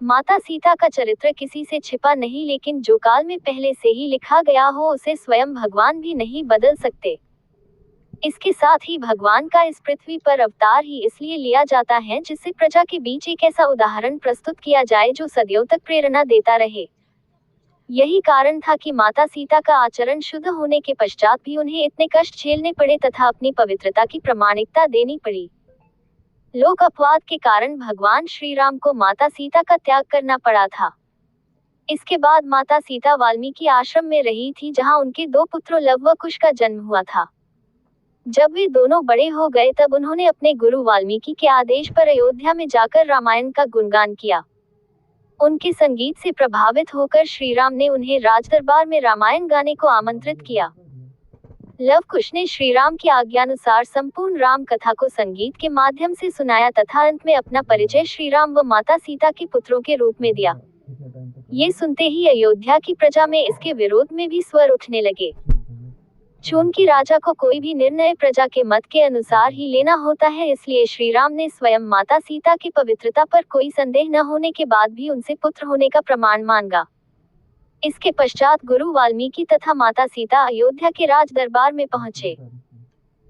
माता सीता का चरित्र किसी से छिपा नहीं, लेकिन जो काल में पहले से ही लिखा गया हो उसे स्वयं भगवान भी नहीं बदल सकते। इसके साथ ही भगवान का इस पृथ्वी पर अवतार ही इसलिए लिया जाता है जिससे प्रजा के बीच एक ऐसा उदाहरण प्रस्तुत किया जाए जो सदियों तक प्रेरणा देता रहे। यही कारण था कि माता सीता का आचरण शुद्ध होने के पश्चात भी उन्हें इतने कष्ट झेलने पड़े तथा अपनी पवित्रता की प्रामाणिकता देनी पड़ी। लोक अपवाद के कारण भगवान श्री राम को माता सीता का त्याग करना पड़ा था। इसके बाद माता सीता वाल्मीकि आश्रम में रही थी, जहां उनके दो पुत्रों लव व कुश का जन्म हुआ था। जब वे दोनों बड़े हो गए तब उन्होंने अपने गुरु वाल्मीकि के आदेश पर अयोध्या में जाकर रामायण का गुणगान किया। उनके संगीत से प्रभावित होकर श्री राम ने उन्हें राजदरबार में रामायण गाने को आमंत्रित किया। लव कुश ने श्री राम की आज्ञानुसार संपूर्ण राम कथा को संगीत के माध्यम से सुनाया तथा अंत में अपना परिचय श्री राम व माता सीता के पुत्रों के रूप में दिया। ये सुनते ही अयोध्या की प्रजा में इसके विरोध में भी स्वर उठने लगे। चूंकि राजा को कोई भी निर्णय प्रजा के मत के अनुसार ही लेना होता है, इसलिए श्री राम ने स्वयं माता सीता की पवित्रता पर कोई संदेह न होने के बाद भी उनसे पुत्र होने का प्रमाण मांगा। इसके पश्चात गुरु वाल्मीकि तथा माता सीता अयोध्या के राज दरबार में पहुंचे।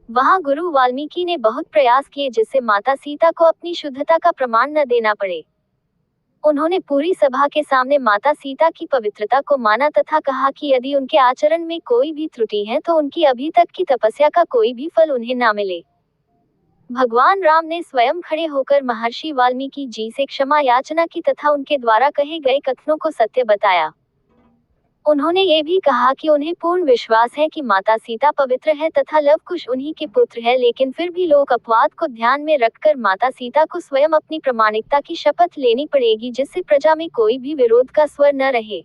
वहां गुरु वाल्मीकि ने बहुत प्रयास किए जिससे माता सीता को अपनी शुद्धता का प्रमाण न देना पड़े। उन्होंने पूरी सभा के सामने माता सीता की पवित्रता को माना तथा कहा कि यदि उनके आचरण में कोई भी त्रुटि है तो उनकी अभी तक की तपस्या का कोई भी फल उन्हें ना मिले। भगवान राम ने स्वयं खड़े होकर महर्षि वाल्मीकि जी से क्षमा याचना की तथा उनके द्वारा कहे गए कथनों को सत्य बताया। उन्होंने ये भी कहा कि उन्हें पूर्ण विश्वास है कि माता सीता पवित्र है तथा लव कुश उन्हीं के पुत्र है, लेकिन फिर भी लोक अपवाद को ध्यान में रखकर माता सीता को स्वयं अपनी प्रामाणिकता की शपथ लेनी पड़ेगी, जिससे प्रजा में कोई भी विरोध का स्वर न रहे।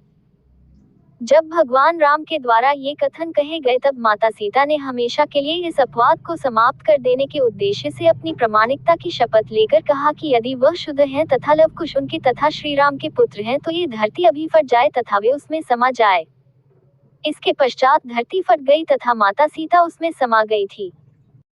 जब भगवान राम के द्वारा ये कथन कहे गए तब माता सीता ने हमेशा के लिए इस अपवाद को समाप्त कर देने के उद्देश्य से अपनी प्रामाणिकता की शपथ लेकर कहा कि यदि वह शुद्ध है तथा लव कुश उनके तथा श्री राम के पुत्र हैं तो ये धरती अभी फट जाए तथा वे उसमें समा जाए। इसके पश्चात धरती फट गई तथा माता सीता उसमें समा गई थी।